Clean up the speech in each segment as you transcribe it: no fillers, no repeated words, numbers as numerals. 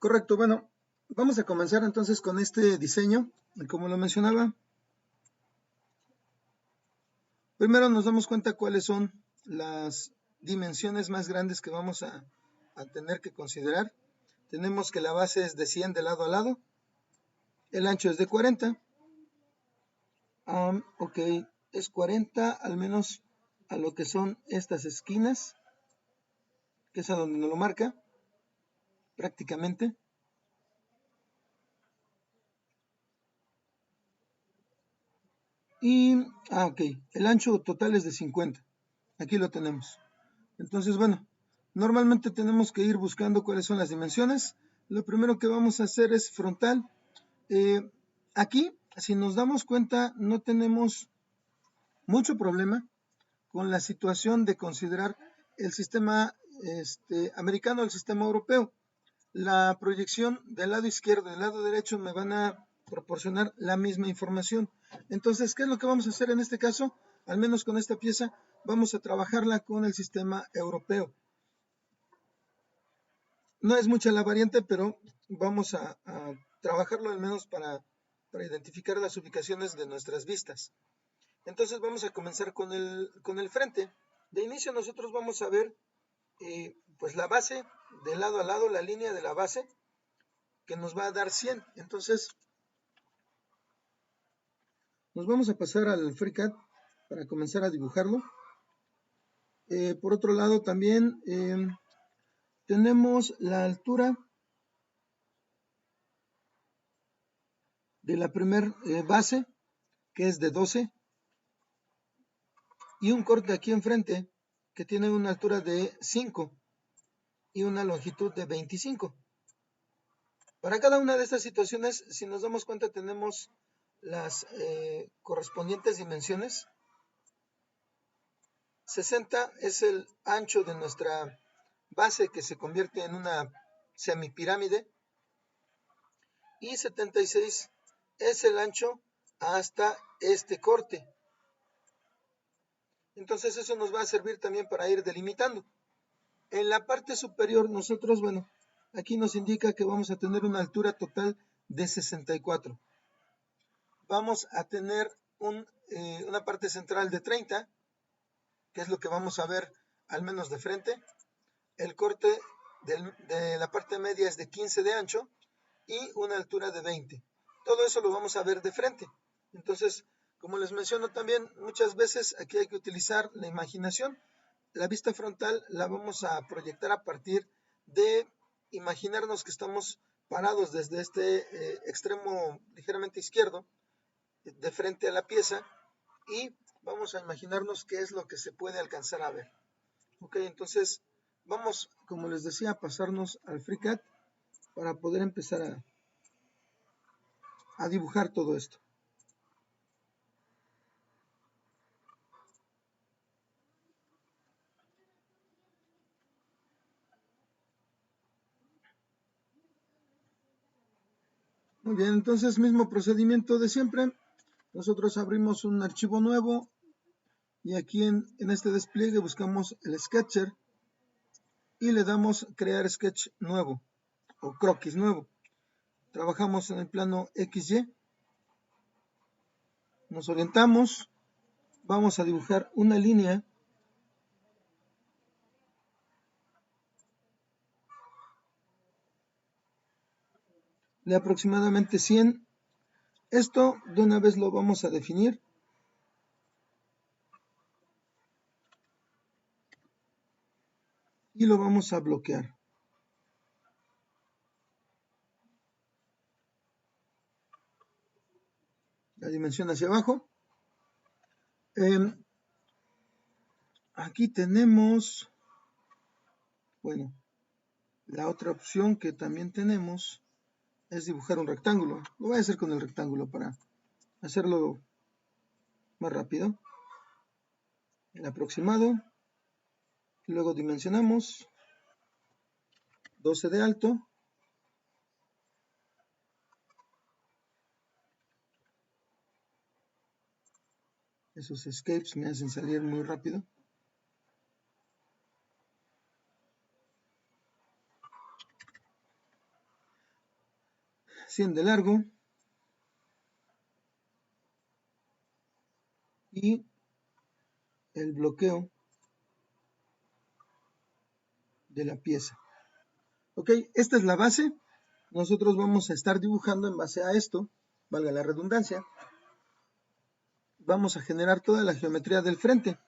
Correcto, bueno, vamos a comenzar entonces con este diseño. Como lo mencionaba, primero nos damos cuenta cuáles son las dimensiones más grandes que vamos a tener que considerar. Tenemos que la base es de 100 de lado a lado, el ancho es de 40, ok, es 40 al menos a lo que son estas esquinas, que es a donde nos lo marca prácticamente. Y, ok, el ancho total es de 50, aquí lo tenemos. Entonces, bueno, normalmente tenemos que ir buscando cuáles son las dimensiones. Lo primero que vamos a hacer es frontal. Aquí, si nos damos cuenta, no tenemos mucho problema con la situación de considerar el sistema americano, el sistema europeo. La proyección del lado izquierdo y del lado derecho me van a proporcionar la misma información. Entonces, ¿qué es lo que vamos a hacer en este caso? Al menos con esta pieza, vamos a trabajarla con el sistema europeo. No es mucha la variante, pero vamos a trabajarlo al menos para identificar las ubicaciones de nuestras vistas. Entonces vamos a comenzar con el frente. De inicio nosotros vamos a ver pues la base de lado a lado, la línea de la base, que nos va a dar 100. Entonces nos vamos a pasar al FreeCAD para comenzar a dibujarlo. Por otro lado también tenemos la altura de la primer base, que es de 12, y un corte aquí enfrente que tiene una altura de 5 y una longitud de 25. Para cada una de estas situaciones, si nos damos cuenta, tenemos las correspondientes dimensiones. 60 es el ancho de nuestra base, que se convierte en una semipirámide, y 76 es el ancho hasta este corte. Entonces eso nos va a servir también para ir delimitando. En la parte superior nosotros, bueno, aquí nos indica que vamos a tener una altura total de 64. Vamos a tener una parte central de 30, que es lo que vamos a ver al menos de frente. El corte de la parte media es de 15 de ancho y una altura de 20. Todo eso lo vamos a ver de frente. Entonces, como les menciono también, muchas veces aquí hay que utilizar la imaginación. La vista frontal la vamos a proyectar a partir de imaginarnos que estamos parados desde este extremo ligeramente izquierdo, de frente a la pieza, y vamos a imaginarnos qué es lo que se puede alcanzar a ver. Ok, entonces vamos, como les decía, a pasarnos al FreeCAD para poder empezar a dibujar todo esto. Muy bien, entonces mismo procedimiento de siempre. Nosotros abrimos un archivo nuevo y aquí en este despliegue buscamos el Sketcher y le damos crear sketch nuevo o croquis nuevo. Trabajamos en el plano XY, nos orientamos, vamos a dibujar una línea de aproximadamente 100. Esto de una vez lo vamos a definir. Y lo vamos a bloquear. La dimensión hacia abajo. Aquí tenemos, bueno, la otra opción que también tenemos es dibujar un rectángulo. Lo voy a hacer con el rectángulo para hacerlo más rápido. El aproximado. Luego dimensionamos 12 de alto. Esos escapes me hacen salir muy rápido. 100 de largo y el bloqueo de la pieza. Ok, esta es la base. Nosotros vamos a estar dibujando en base a esto, valga la redundancia. Vamos a generar toda la geometría del frente.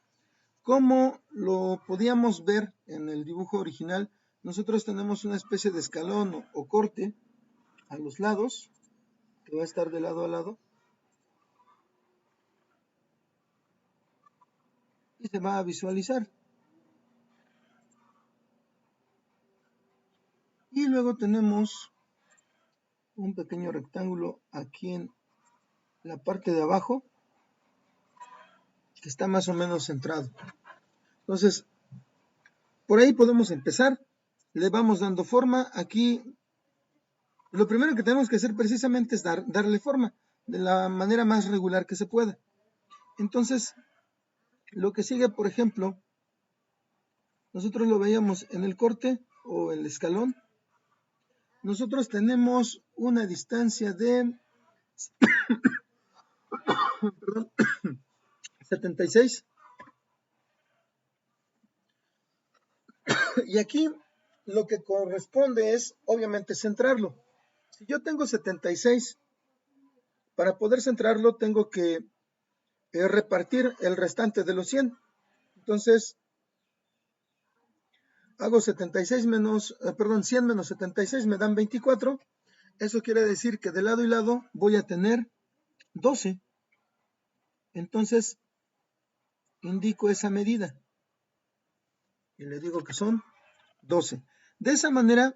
Como lo podíamos ver en el dibujo original, nosotros tenemos una especie de escalón o corte a los lados, que va a estar de lado a lado, y se va a visualizar. Y luego tenemos un pequeño rectángulo aquí en la parte de abajo, que está más o menos centrado. Entonces, por ahí podemos empezar. Le vamos dando forma. Aquí, lo primero que tenemos que hacer precisamente es darle forma de la manera más regular que se pueda. Entonces, lo que sigue, por ejemplo, nosotros lo veíamos en el corte o el escalón. Nosotros tenemos una distancia de 76. Y aquí lo que corresponde es, obviamente, centrarlo. Si yo tengo 76, para poder centrarlo tengo que repartir el restante de los 100. Entonces, hago 76 menos, 100 menos 76 me dan 24. Eso quiere decir que de lado y lado voy a tener 12. Entonces, indico esa medida y le digo que son 12. De esa manera,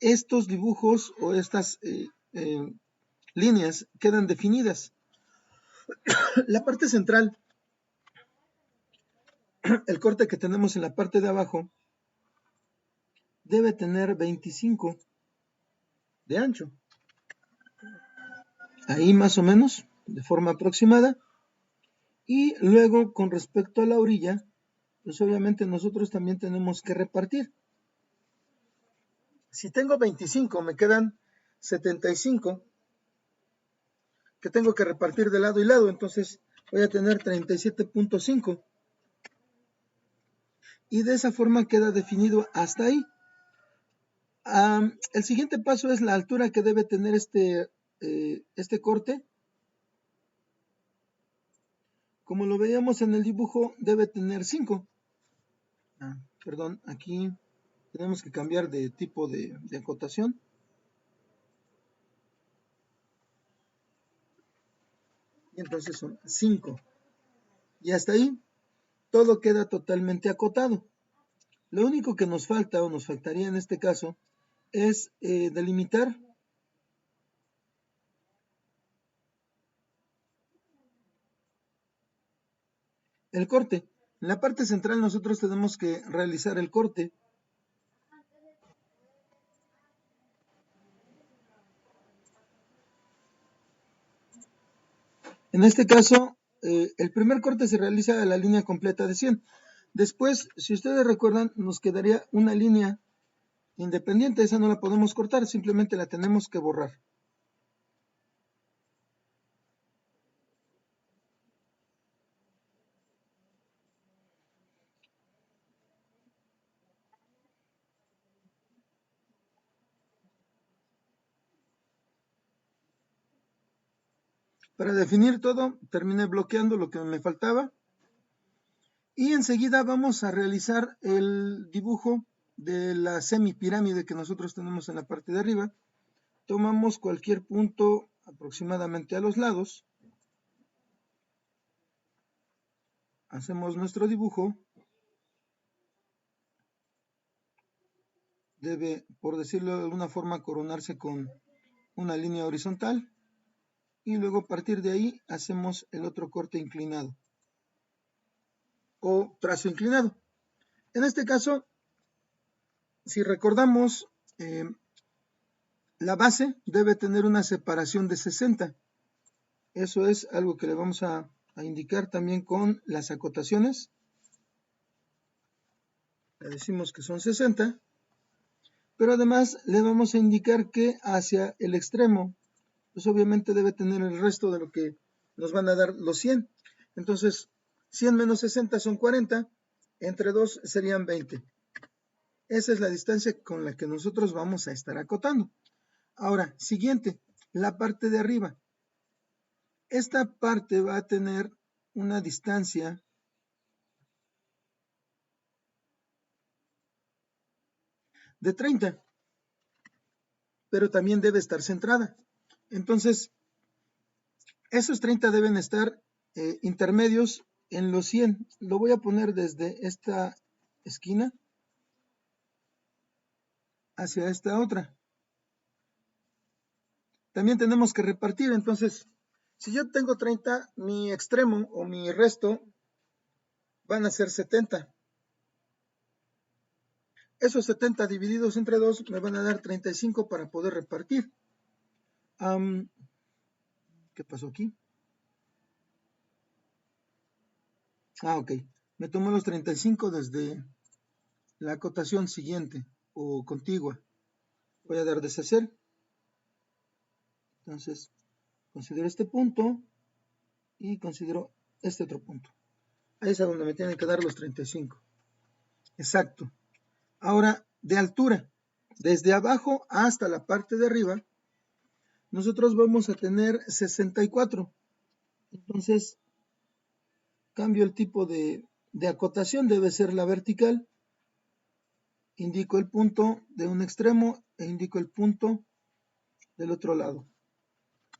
estos dibujos o estas líneas quedan definidas. La parte central, el corte que tenemos en la parte de abajo, debe tener 25 de ancho. Ahí más o menos, de forma aproximada. Y luego, con respecto a la orilla, pues obviamente nosotros también tenemos que repartir. Si tengo 25, me quedan 75 que tengo que repartir de lado y lado, entonces voy a tener 37.5. Y de esa forma queda definido hasta ahí. El siguiente paso es la altura que debe tener este corte. Como lo veíamos en el dibujo, debe tener 5. Perdón, aquí tenemos que cambiar de tipo de acotación. Y entonces son 5. Y hasta ahí todo queda totalmente acotado. Lo único que nos falta o nos faltaría en este caso es delimitar el corte. En la parte central nosotros tenemos que realizar el corte. En este caso, el primer corte se realiza a la línea completa de 100. Después, si ustedes recuerdan, nos quedaría una línea independiente. Esa no la podemos cortar, simplemente la tenemos que borrar. Para definir todo, terminé bloqueando lo que me faltaba. Y enseguida vamos a realizar el dibujo de la semipirámide que nosotros tenemos en la parte de arriba. Tomamos cualquier punto aproximadamente a los lados. Hacemos nuestro dibujo. Debe, por decirlo de alguna forma, coronarse con una línea horizontal. Y luego a partir de ahí hacemos el otro corte inclinado o trazo inclinado. En este caso, si recordamos, la base debe tener una separación de 60. Eso es algo que le vamos a indicar también con las acotaciones. Le decimos que son 60. pero además le vamos a indicar que hacia el extremo, pues obviamente debe tener el resto de lo que nos van a dar los 100. Entonces, 100 menos 60 son 40, entre 2 serían 20. Esa es la distancia con la que nosotros vamos a estar acotando. Ahora, siguiente, la parte de arriba. Esta parte va a tener una distancia de 30, pero también debe estar centrada. Entonces, esos 30 deben estar intermedios en los 100. Lo voy a poner desde esta esquina hacia esta otra. También tenemos que repartir, entonces, si yo tengo 30, mi extremo o mi resto van a ser 70. Esos 70 divididos entre 2 me van a dar 35 para poder repartir. ¿Qué pasó aquí? Ok. Me tomo los 35 desde la acotación siguiente o contigua. Voy a dar deshacer. Entonces, considero este punto y considero este otro punto. Ahí es a donde me tienen que dar los 35. Exacto. Ahora, de altura, desde abajo hasta la parte de arriba, nosotros vamos a tener 64. Entonces, cambio el tipo de acotación, debe ser la vertical. Indico el punto de un extremo e indico el punto del otro lado.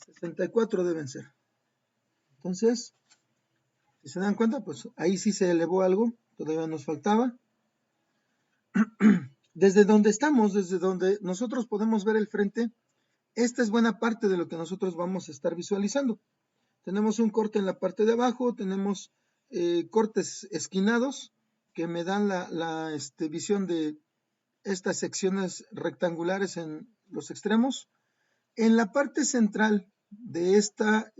64 deben ser. Entonces, si se dan cuenta, pues ahí sí se elevó algo, todavía nos faltaba. Desde donde estamos, desde donde nosotros podemos ver el frente, esta es buena parte de lo que nosotros vamos a estar visualizando. Tenemos un corte en la parte de abajo, tenemos cortes esquinados que me dan la visión de estas secciones rectangulares en los extremos. En la parte central de esta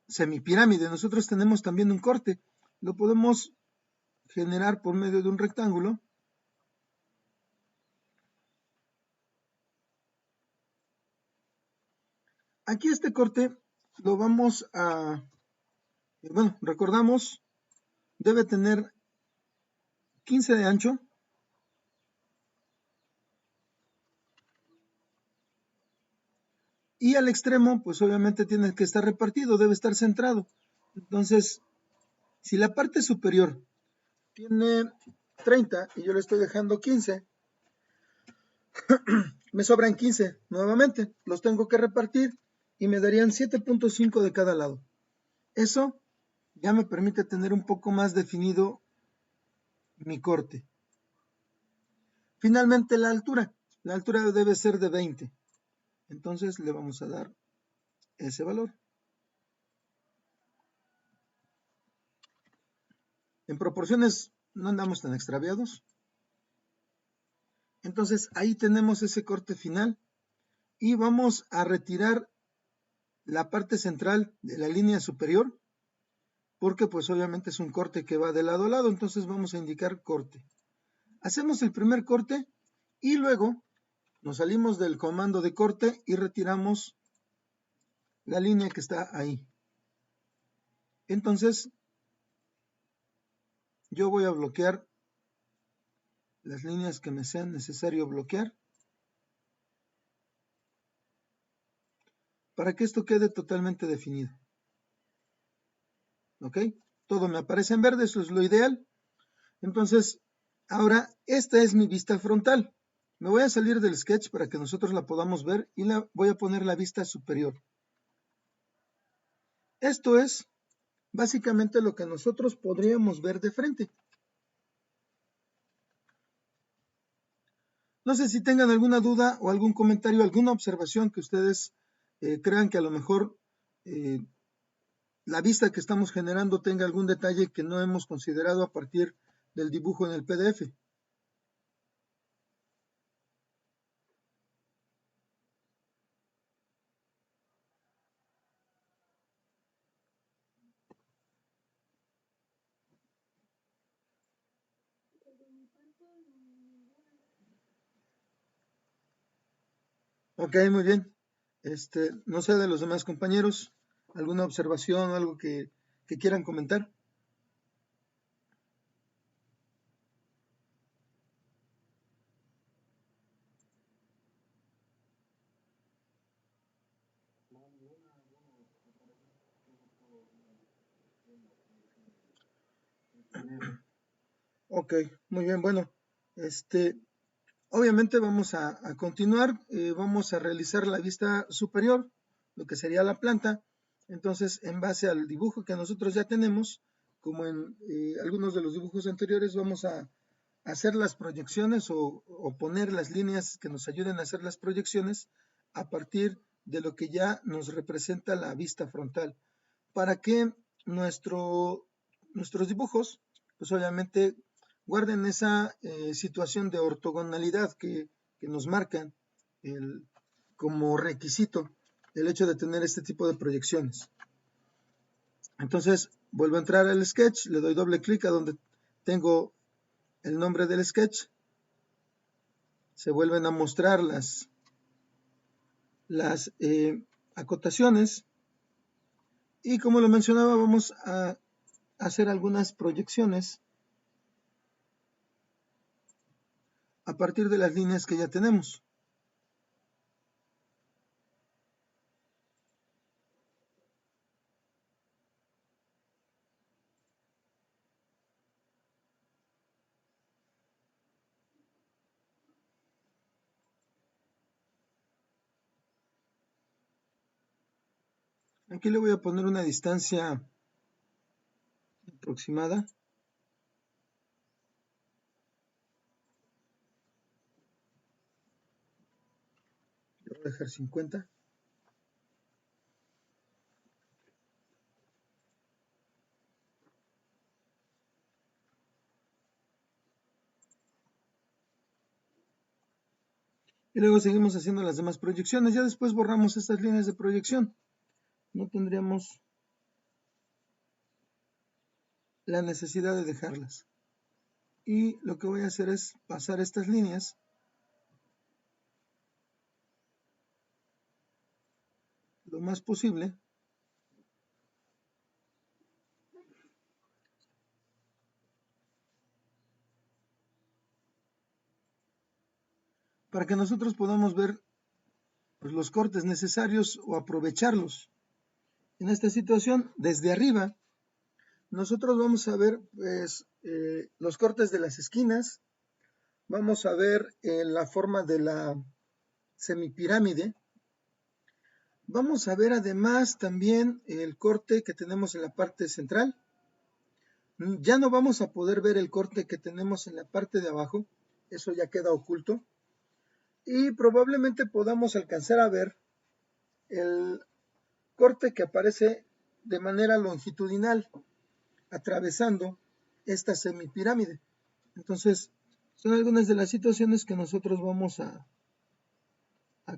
semipirámide nosotros tenemos también un corte. Lo podemos generar por medio de un rectángulo. Aquí este corte lo vamos a, bueno, recordamos, debe tener 15 de ancho. Y al extremo, pues obviamente tiene que estar repartido, debe estar centrado. Entonces, si la parte superior tiene 30 y yo le estoy dejando 15, me sobran 15 nuevamente. Los tengo que repartir y me darían 7.5 de cada lado. Eso ya me permite tener un poco más definido mi corte. Finalmente, la altura. La altura debe ser de 20. Entonces le vamos a dar ese valor. En proporciones no andamos tan extraviados. Entonces ahí tenemos ese corte final y vamos a retirar la parte central de la línea superior porque pues obviamente es un corte que va de lado a lado, entonces vamos a indicar corte. Hacemos el primer corte y luego nos salimos del comando de corte y retiramos la línea que está ahí. Entonces yo voy a bloquear las líneas que me sean necesario bloquear para que esto quede totalmente definido. ¿Ok? Todo me aparece en verde, eso es lo ideal. Entonces, ahora esta es mi vista frontal. Me voy a salir del sketch para que nosotros la podamos ver y voy a poner la vista superior. Esto es básicamente lo que nosotros podríamos ver de frente. No sé si tengan alguna duda o algún comentario, alguna observación que ustedes crean que a lo mejor la vista que estamos generando tenga algún detalle que no hemos considerado a partir del dibujo en el PDF. Ok, muy bien. No sé de los demás compañeros, alguna observación o algo que quieran comentar. Ok, muy bien. Bueno, obviamente vamos a continuar, vamos a realizar la vista superior, lo que sería la planta. Entonces, en base al dibujo que nosotros ya tenemos, como en algunos de los dibujos anteriores, vamos a hacer las proyecciones o poner las líneas que nos ayuden a hacer las proyecciones a partir de lo que ya nos representa la vista frontal, para que nuestros dibujos, pues obviamente guarden esa situación de ortogonalidad que nos marcan como requisito el hecho de tener este tipo de proyecciones. Entonces vuelvo a entrar al sketch, le doy doble clic a donde tengo el nombre del sketch, se vuelven a mostrar las acotaciones y como lo mencionaba vamos a hacer algunas proyecciones a partir de las líneas que ya tenemos. Aquí le voy a poner una distancia aproximada. Le voy a dejar 50. Y luego seguimos haciendo las demás proyecciones. Ya después borramos estas líneas de proyección. No tendríamos la necesidad de dejarlas. Y lo que voy a hacer es pasar estas líneas lo más posible para que nosotros podamos ver pues, los cortes necesarios o aprovecharlos. En esta situación, desde arriba, nosotros vamos a ver pues, los cortes de las esquinas, vamos a ver la forma de la semipirámide, vamos a ver además también el corte que tenemos en la parte central. Ya no vamos a poder ver el corte que tenemos en la parte de abajo, eso ya queda oculto. Y probablemente podamos alcanzar a ver el corte que aparece de manera longitudinal, atravesando esta semipirámide. Entonces, son algunas de las situaciones que nosotros vamos a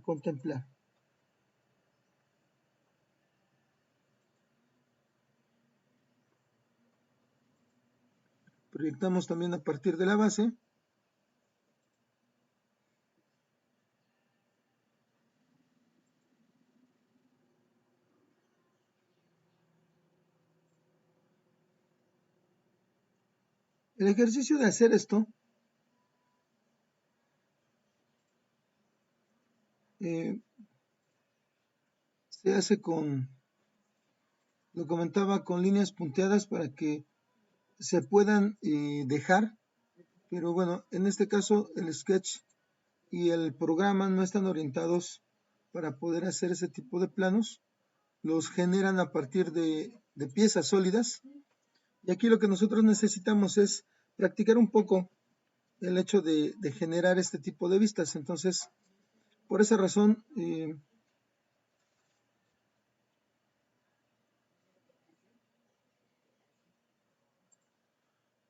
contemplar. Proyectamos también a partir de la base. El ejercicio de hacer esto se hace lo comentaba, con líneas punteadas para que se puedan dejar, pero bueno, en este caso el sketch y el programa no están orientados para poder hacer ese tipo de planos, los generan a partir de piezas sólidas, y aquí lo que nosotros necesitamos es practicar un poco el hecho de generar este tipo de vistas. Entonces, por esa razón,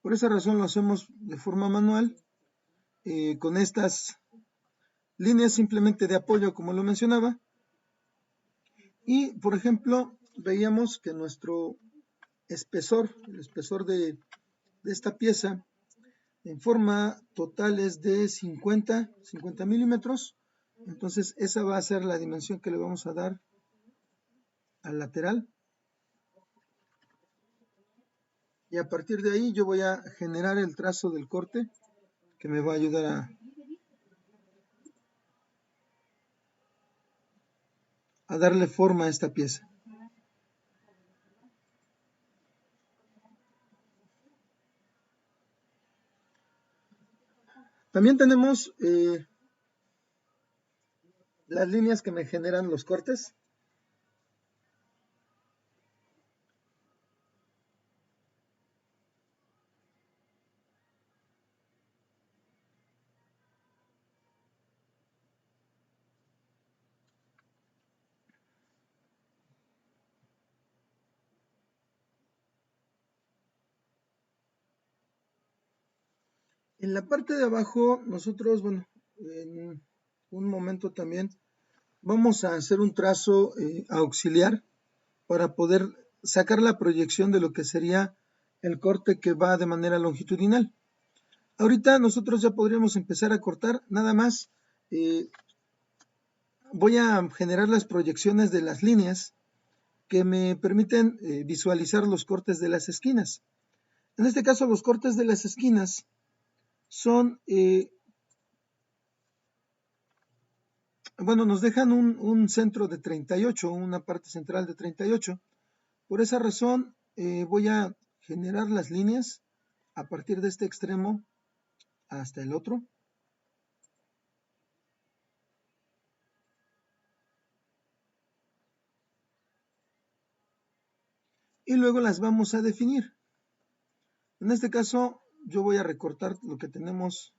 lo hacemos de forma manual, con estas líneas simplemente de apoyo, como lo mencionaba. Y, por ejemplo, veíamos que nuestro espesor, el espesor de esta pieza, en forma total es de 50 milímetros. Entonces esa va a ser la dimensión que le vamos a dar al lateral. Y a partir de ahí yo voy a generar el trazo del corte que me va a ayudar a darle forma a esta pieza. También tenemos las líneas que me generan los cortes. En la parte de abajo, nosotros, bueno, en un momento también vamos a hacer un trazo auxiliar para poder sacar la proyección de lo que sería el corte que va de manera longitudinal. Ahorita nosotros ya podríamos empezar a cortar, nada más voy a generar las proyecciones de las líneas que me permiten visualizar los cortes de las esquinas. En este caso, los cortes de las esquinas son, bueno, nos dejan un centro de 38, una parte central de 38. Por esa razón, voy a generar las líneas a partir de este extremo hasta el otro. Y luego las vamos a definir. En este caso, yo voy a recortar lo que tenemos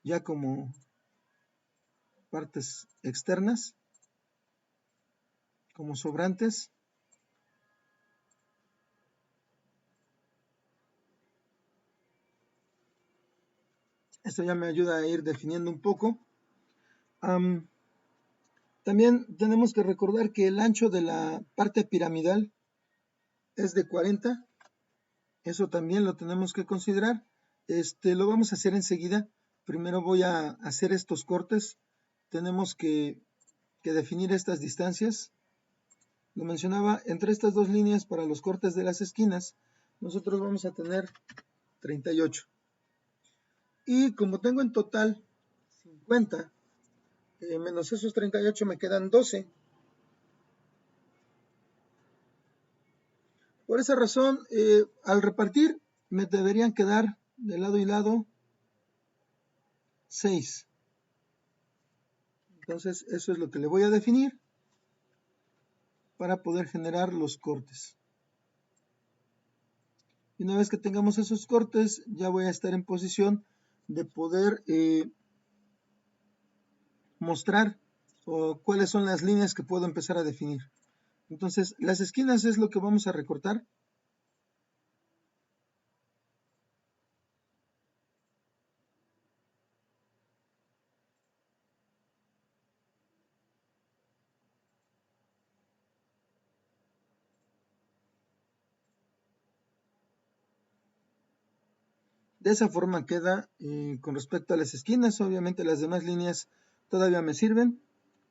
ya como partes externas, como sobrantes. Esto ya me ayuda a ir definiendo un poco. También tenemos que recordar que el ancho de la parte piramidal es de 40. Eso también lo tenemos que considerar. Lo vamos a hacer enseguida. Primero voy a hacer estos cortes. Tenemos que definir estas distancias. Lo mencionaba, entre estas dos líneas para los cortes de las esquinas, nosotros vamos a tener 38. Y como tengo en total 50, menos esos 38 me quedan 12. Por esa razón, al repartir, me deberían quedar de lado y lado 6. Entonces, eso es lo que le voy a definir para poder generar los cortes. Y una vez que tengamos esos cortes, ya voy a estar en posición de poder mostrar cuáles son las líneas que puedo empezar a definir. Entonces, las esquinas es lo que vamos a recortar. De esa forma queda con respecto a las esquinas. Obviamente las demás líneas todavía me sirven.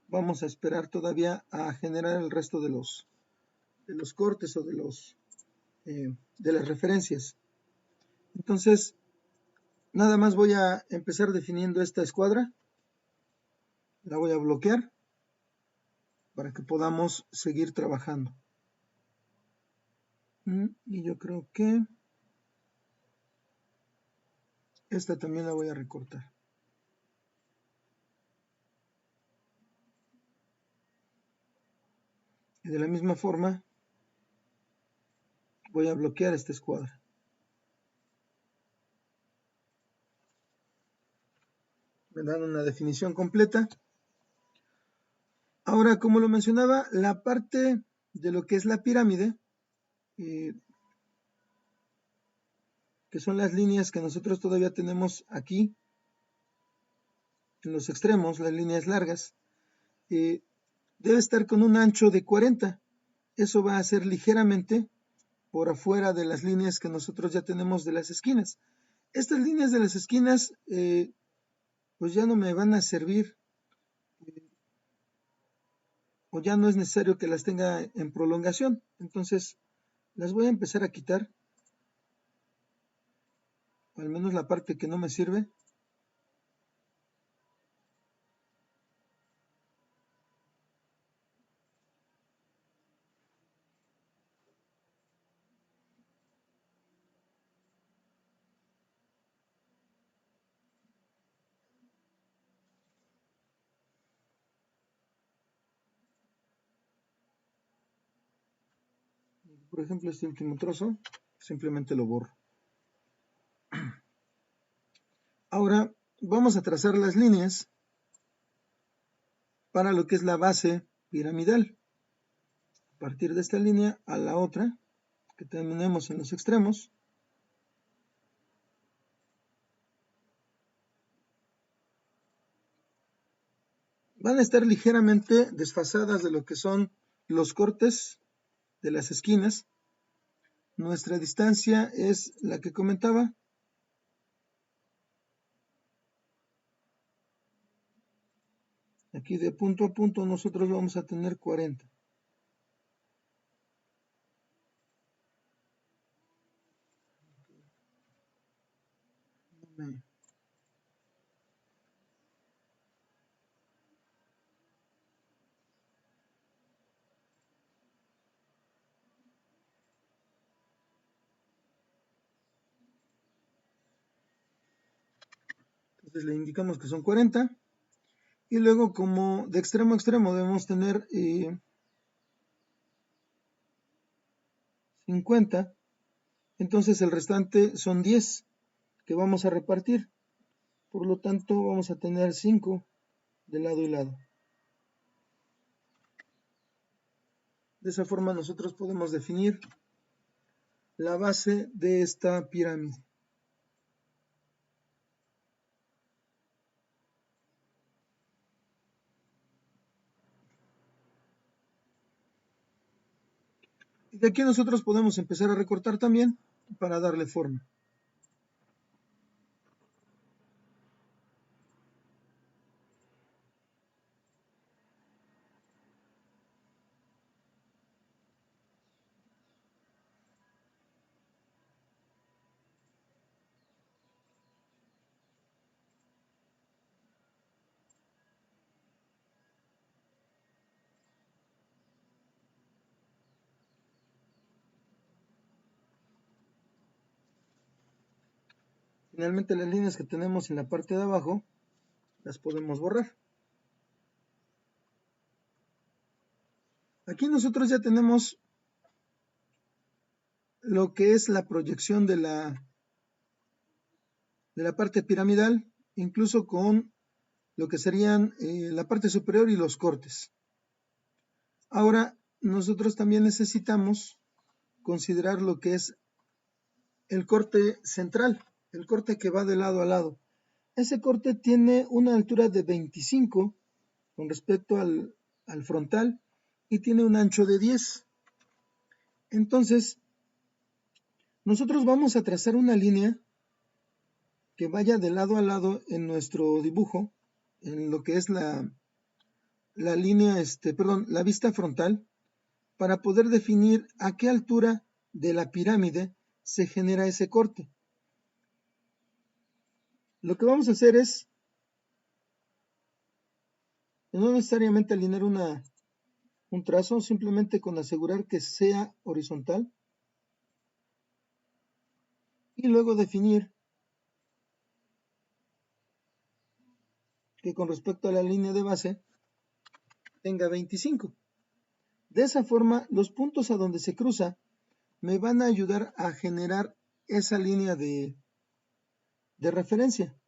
Vamos a esperar todavía a generar el resto de los cortes o de las referencias. Entonces, nada más voy a empezar definiendo esta escuadra. La voy a bloquear para que podamos seguir trabajando. Y yo creo que esta también la voy a recortar. Y de la misma forma voy a bloquear esta escuadra. Me dan una definición completa. Ahora, como lo mencionaba, la parte de lo que es la pirámide, que son las líneas que nosotros todavía tenemos aquí, en los extremos, las líneas largas, debe estar con un ancho de 40. Eso va a ser ligeramente por afuera de las líneas que nosotros ya tenemos de las esquinas. Estas líneas de las esquinas, pues ya no me van a servir o ya no es necesario que las tenga en prolongación. Entonces las voy a empezar a quitar, al menos la parte que no me sirve. Por ejemplo, este último trozo, simplemente lo borro. Ahora vamos a trazar las líneas para lo que es la base piramidal. A partir de esta línea a la otra que tenemos en los extremos. Van a estar ligeramente desfasadas de lo que son los cortes de las esquinas. Nuestra distancia es la que comentaba. Aquí de punto a punto nosotros vamos a tener 40. Entonces le indicamos que son 40. Y luego como de extremo a extremo debemos tener 50. Entonces el restante son 10 que vamos a repartir. Por lo tanto vamos a tener 5 de lado y lado. De esa forma nosotros podemos definir la base de esta pirámide. Y de aquí nosotros podemos empezar a recortar también para darle forma. Finalmente las líneas que tenemos en la parte de abajo las podemos borrar. Aquí nosotros ya tenemos lo que es la proyección de la parte piramidal, incluso con lo que serían la parte superior y los cortes. Ahora nosotros también necesitamos considerar lo que es el corte central, el corte que va de lado a lado. Ese corte tiene una altura de 25 con respecto al frontal y tiene un ancho de 10. Entonces, nosotros vamos a trazar una línea que vaya de lado a lado en nuestro dibujo, en lo que es la línea, la vista frontal, para poder definir a qué altura de la pirámide se genera ese corte. Lo que vamos a hacer es no necesariamente alinear un trazo, simplemente con asegurar que sea horizontal y luego definir que con respecto a la línea de base tenga 25. De esa forma, los puntos a donde se cruza me van a ayudar a generar esa línea de referencia.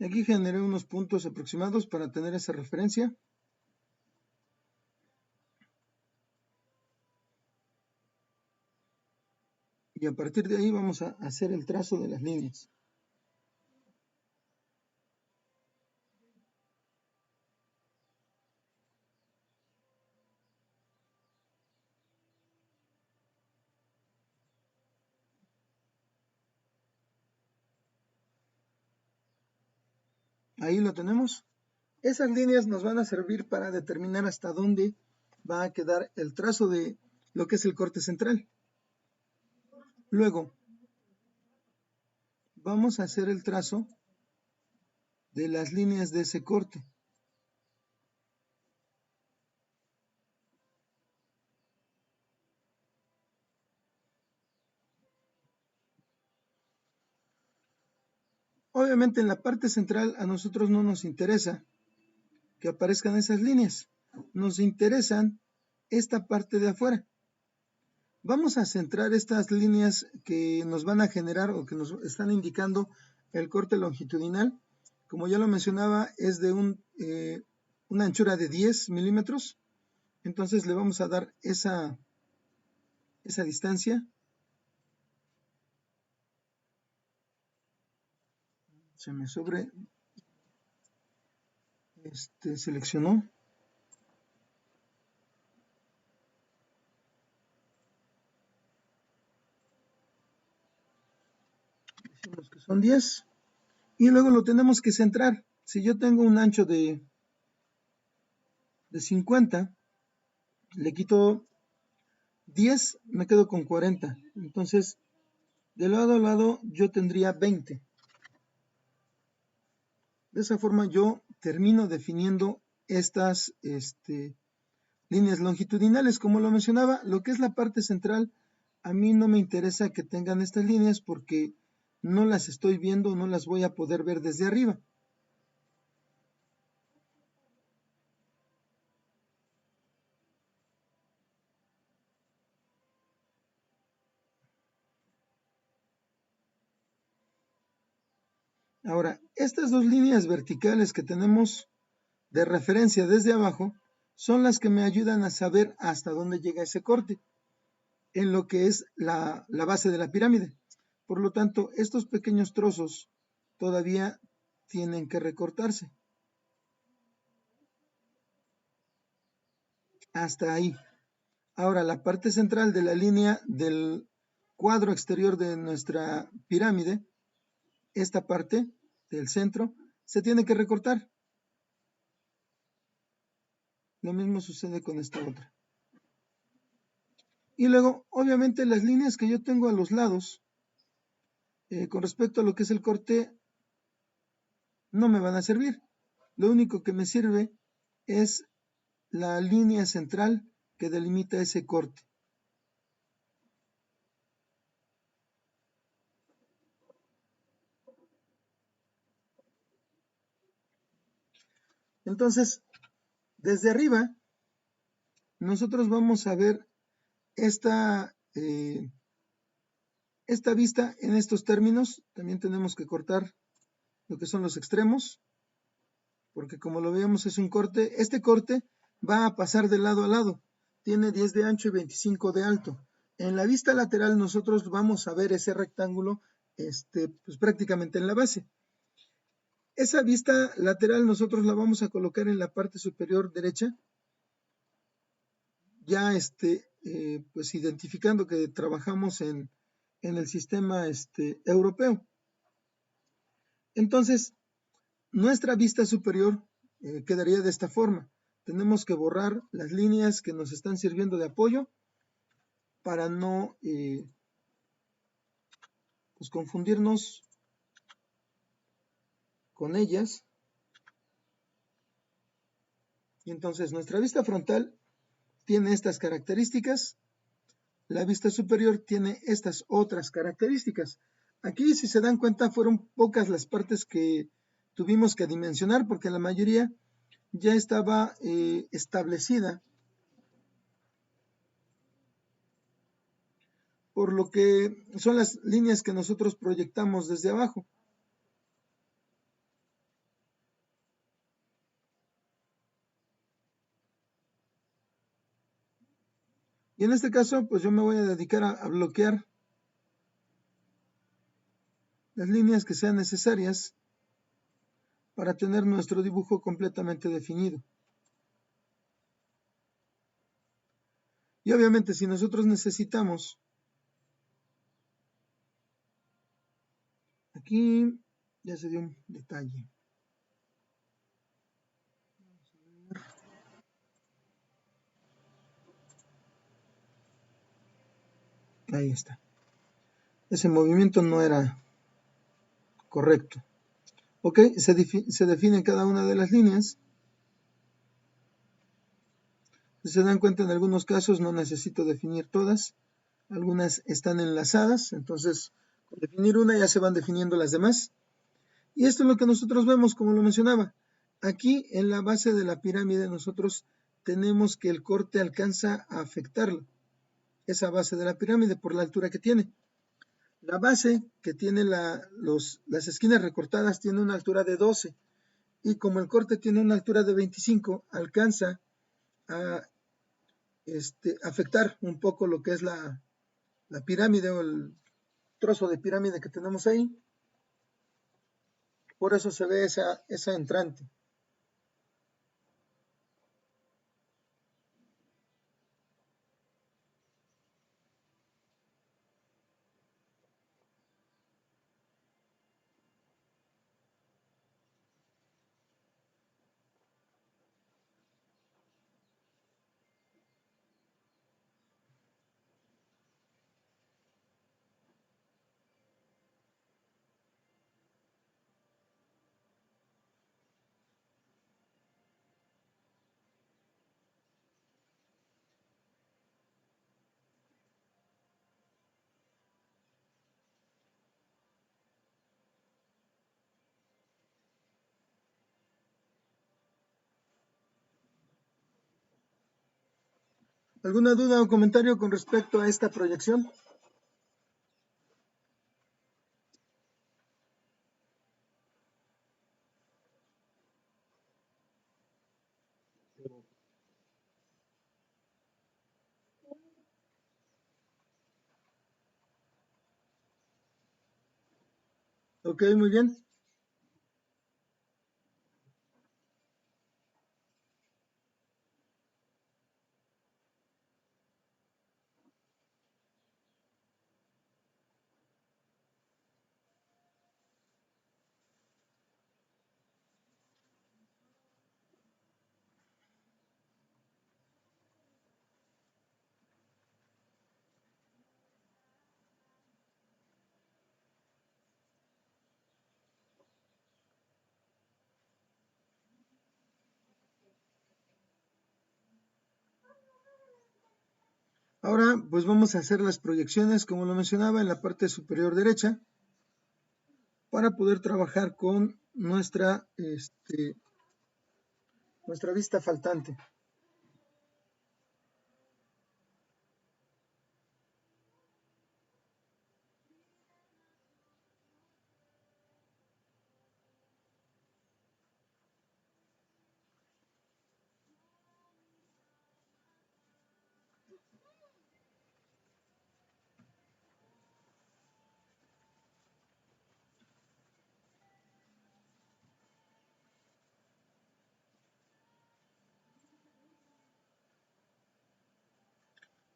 Aquí generé unos puntos aproximados para tener esa referencia. Y a partir de ahí vamos a hacer el trazo de las líneas. Ahí lo tenemos. Esas líneas nos van a servir para determinar hasta dónde va a quedar el trazo de lo que es el corte central. Luego, vamos a hacer el trazo de las líneas de ese corte. Obviamente en la parte central a nosotros no nos interesa que aparezcan esas líneas. Nos interesan esta parte de afuera. Vamos a centrar estas líneas que nos van a generar o que nos están indicando el corte longitudinal. Como ya lo mencionaba, es de una anchura de 10 milímetros. Entonces le vamos a dar esa distancia. Se me seleccionó. Decimos que son 10. Y luego lo tenemos que centrar. Si yo tengo un ancho de 50, le quito 10, me quedo con 40. Entonces, de lado a lado yo tendría 20. De esa forma yo termino definiendo estas líneas longitudinales. Como lo mencionaba, lo que es la parte central, a mí no me interesa que tengan estas líneas porque no las estoy viendo, no las voy a poder ver desde arriba. Ahora, estas dos líneas verticales que tenemos de referencia desde abajo son las que me ayudan a saber hasta dónde llega ese corte en lo que es la base de la pirámide. Por lo tanto, estos pequeños trozos todavía tienen que recortarse. Hasta ahí. Ahora, la parte central de la línea del cuadro exterior de nuestra pirámide, esta parte del centro, se tiene que recortar. Lo mismo sucede con esta otra. Y luego, obviamente, las líneas que yo tengo a los lados, con respecto a lo que es el corte, no me van a servir. Lo único que me sirve es la línea central que delimita ese corte. Entonces, desde arriba, nosotros vamos a ver esta vista en estos términos. También tenemos que cortar lo que son los extremos, porque como lo veíamos es un corte. Este corte va a pasar de lado a lado. Tiene 10 de ancho y 25 de alto. En la vista lateral nosotros vamos a ver ese rectángulo pues prácticamente en la base. Esa vista lateral nosotros la vamos a colocar en la parte superior derecha, ya pues identificando que trabajamos en el sistema europeo. Entonces, nuestra vista superior quedaría de esta forma. Tenemos que borrar las líneas que nos están sirviendo de apoyo para no pues confundirnos con ellas. Y entonces nuestra vista frontal tiene estas características. La vista superior tiene estas otras características. Aquí, si se dan cuenta, fueron pocas las partes que tuvimos que dimensionar porque la mayoría ya estaba establecida, por lo que son las líneas que nosotros proyectamos desde abajo. Y en este caso, pues yo me voy a dedicar a bloquear las líneas que sean necesarias para tener nuestro dibujo completamente definido. Y obviamente si nosotros necesitamos, aquí ya se dio un detalle. Ahí está. Ese movimiento no era correcto. Ok, se define cada una de las líneas. Si se dan cuenta, en algunos casos no necesito definir todas. Algunas están enlazadas, entonces con definir una ya se van definiendo las demás. Y esto es lo que nosotros vemos, como lo mencionaba. Aquí en la base de la pirámide nosotros tenemos que el corte alcanza a afectarlo, esa base de la pirámide por la altura que tiene. La base que tiene las esquinas recortadas tiene una altura de 12 y como el corte tiene una altura de 25, alcanza a afectar un poco lo que es la pirámide o el trozo de pirámide que tenemos ahí. Por eso se ve esa entrante. ¿Alguna duda o comentario con respecto a esta proyección? Ok, muy bien. Ahora pues vamos a hacer las proyecciones, como lo mencionaba, en la parte superior derecha para poder trabajar con nuestra vista faltante.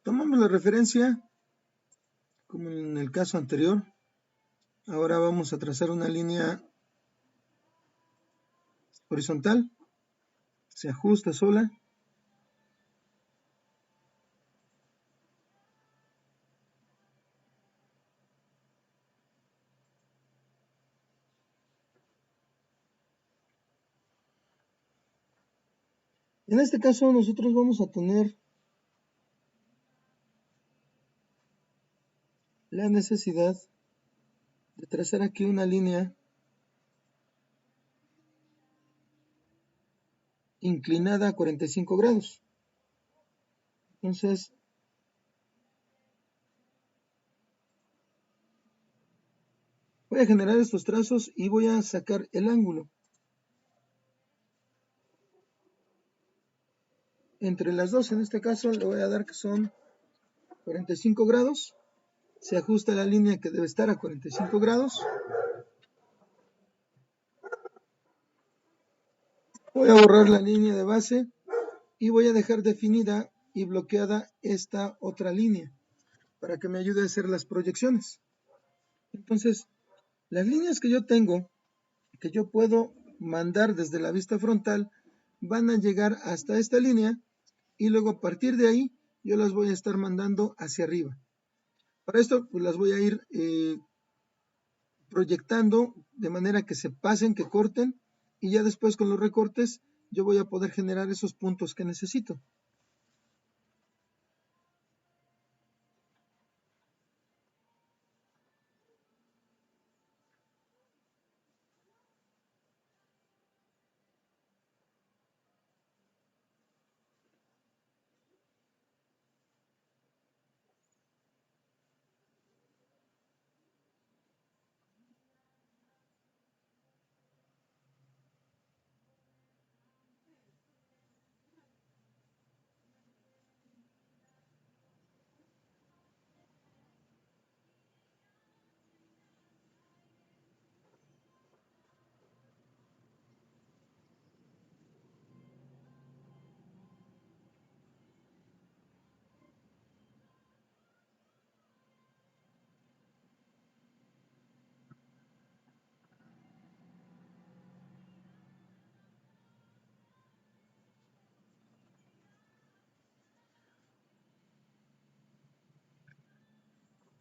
Tomamos la referencia, como en el caso anterior. Ahora vamos a trazar una línea horizontal, se ajusta sola. En este caso nosotros vamos a tener la necesidad de trazar aquí una línea inclinada a 45 grados. Entonces, voy a generar estos trazos y voy a sacar el ángulo entre las dos. En este caso le voy a dar que son 45 grados, se ajusta la línea que debe estar a 45 grados. Voy a borrar la línea de base y voy a dejar definida y bloqueada esta otra línea para que me ayude a hacer las proyecciones. Entonces, las líneas que yo tengo, que yo puedo mandar desde la vista frontal, van a llegar hasta esta línea y luego a partir de ahí yo las voy a estar mandando hacia arriba. Para esto pues las voy a ir proyectando de manera que se pasen, que corten, y ya después con los recortes yo voy a poder generar esos puntos que necesito.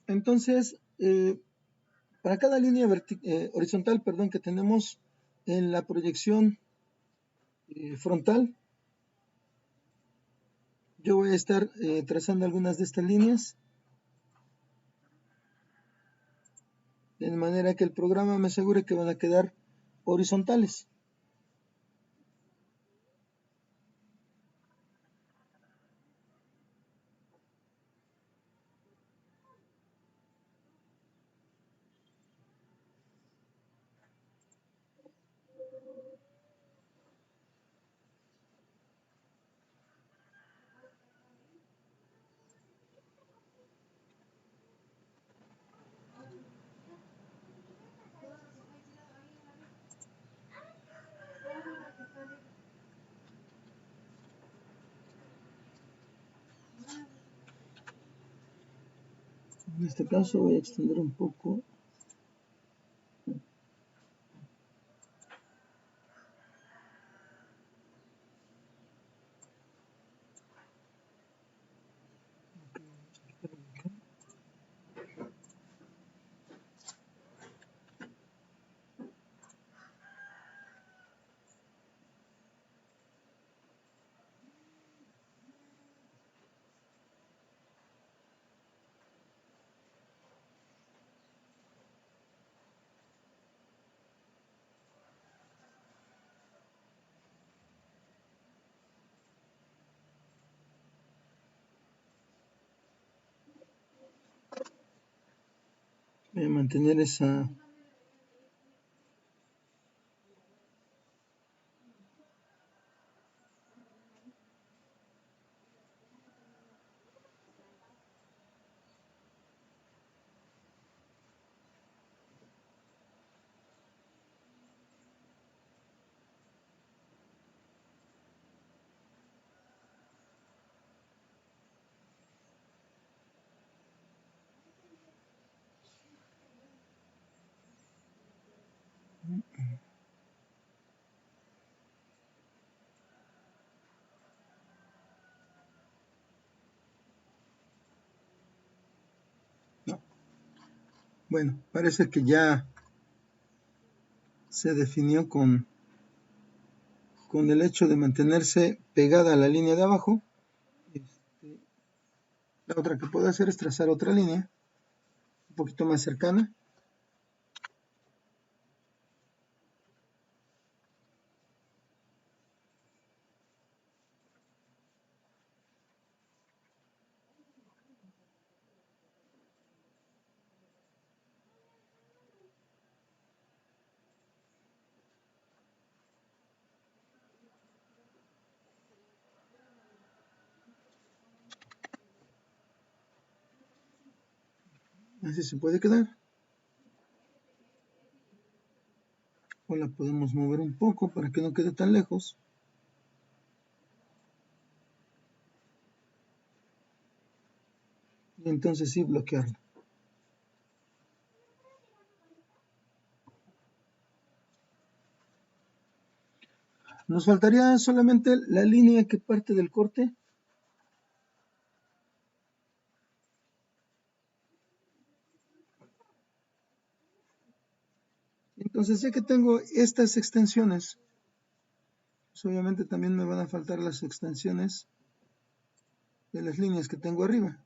Entonces, para cada línea horizontal, perdón, que tenemos en la proyección frontal, yo voy a estar trazando algunas de estas líneas, de manera que el programa me asegure que van a quedar horizontales. En este caso voy a extender un poco. Voy a mantener esa. No. Bueno, parece que ya se definió con el hecho de mantenerse pegada a la línea de abajo. La otra que puedo hacer es trazar otra línea un poquito más cercana. Así se puede quedar. O la podemos mover un poco para que no quede tan lejos. Y entonces sí bloquearla. Nos faltaría solamente la línea que parte del corte. Entonces, ya que tengo estas extensiones, pues obviamente también me van a faltar las extensiones de las líneas que tengo arriba.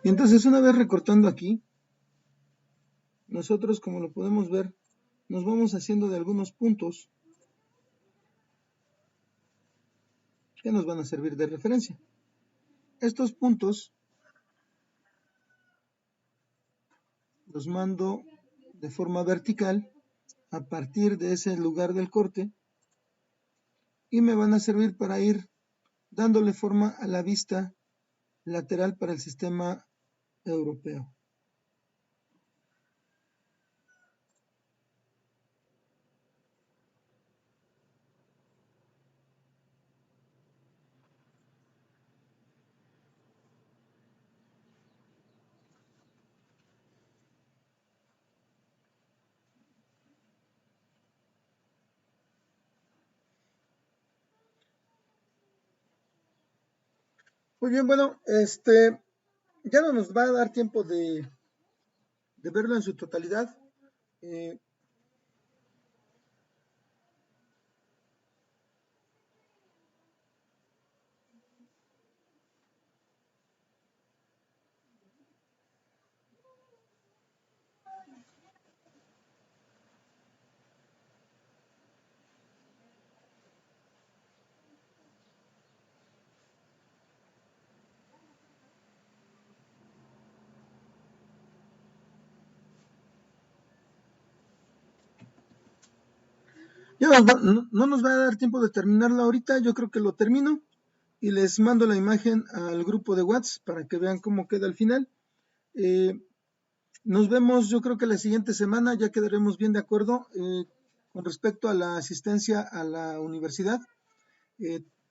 Y entonces, una vez recortando aquí, nosotros, como lo podemos ver, nos vamos haciendo de algunos puntos que nos van a servir de referencia. Estos puntos los mando de forma vertical a partir de ese lugar del corte y me van a servir para ir dándole forma a la vista lateral para el sistema europeo. Muy bien, bueno, ya no nos va a dar tiempo de verlo en su totalidad. Ya no nos va a dar tiempo de terminarlo ahorita, yo creo que lo termino y les mando la imagen al grupo de WhatsApp para que vean cómo queda al final. Nos vemos, yo creo que la siguiente semana ya quedaremos bien de acuerdo con respecto a la asistencia a la universidad.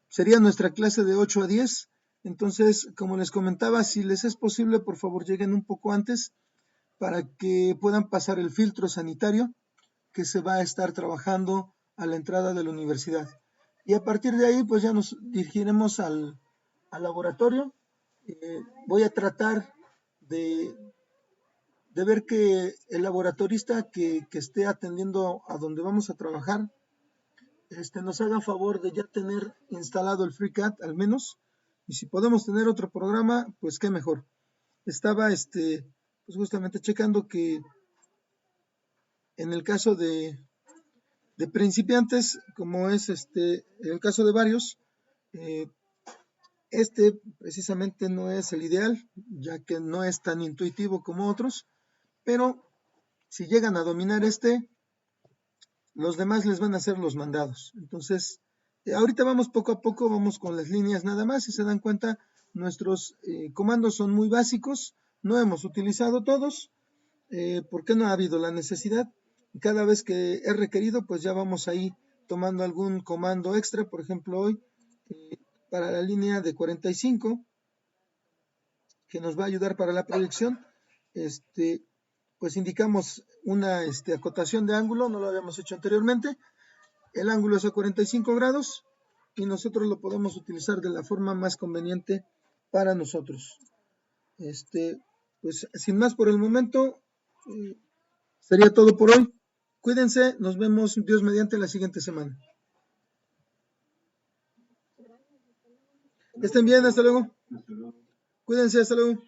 Sería nuestra clase de 8 a 10. Entonces, como les comentaba, si les es posible, por favor lleguen un poco antes para que puedan pasar el filtro sanitario que se va a estar trabajando a la entrada de la universidad. Y a partir de ahí, pues ya nos dirigiremos al laboratorio. Voy a tratar de ver que el laboratorista que esté atendiendo a donde vamos a trabajar nos haga favor de ya tener instalado el FreeCAD al menos, y si podemos tener otro programa, pues qué mejor. Estaba pues justamente checando que en el caso de principiantes, como es el caso de varios, precisamente no es el ideal, ya que no es tan intuitivo como otros, pero si llegan a dominar los demás les van a hacer los mandados. Entonces, ahorita vamos poco a poco, vamos con las líneas nada más. Si se dan cuenta, nuestros comandos son muy básicos, no hemos utilizado todos, porque no ha habido la necesidad. Cada vez que es requerido, pues ya vamos ahí tomando algún comando extra. Por ejemplo, hoy, para la línea de 45, que nos va a ayudar para la proyección, pues indicamos una acotación de ángulo, no lo habíamos hecho anteriormente. El ángulo es a 45 grados y nosotros lo podemos utilizar de la forma más conveniente para nosotros. Pues sin más por el momento, sería todo por hoy. Cuídense, nos vemos Dios mediante la siguiente semana. Que estén bien, hasta luego. Cuídense, hasta luego.